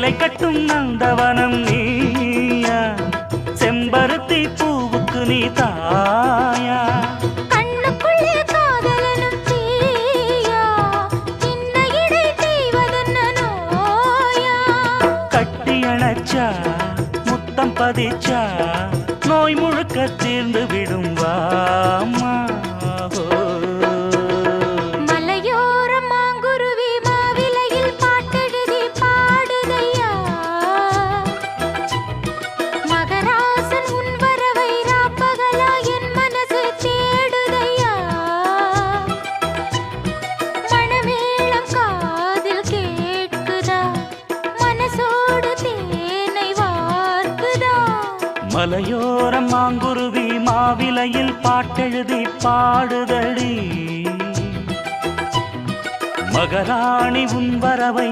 சேலை கட்டும் நந்தவனம் நீயா, செம்பருத்தி பூவுக்கு நீ தாயா, கண்ணுக்குள்ளே காதலனும் தீயா, சின்ன இடை தீவதென்ன நோயா, கட்டி அணைச்சா முத்தம் பதிச்சா நோய் முழுக்க தீர்ந்து விடும் வாமா. மலையோரம் மாங்குருவி மாவிலையில் பாட்டெழுதி பாடுதையா, மகராசன் உன் வரவை ராப்பகலா என் மனசு தேடுதையா, மணமேளம் காதில் கேட்குதா, மனசோடு தேனை வார்க்குதா. மலையோரம் மாங்குருவி மாவிலையில் பாட்டெழுதி பாடுதடி, மகராணி உன் வரவை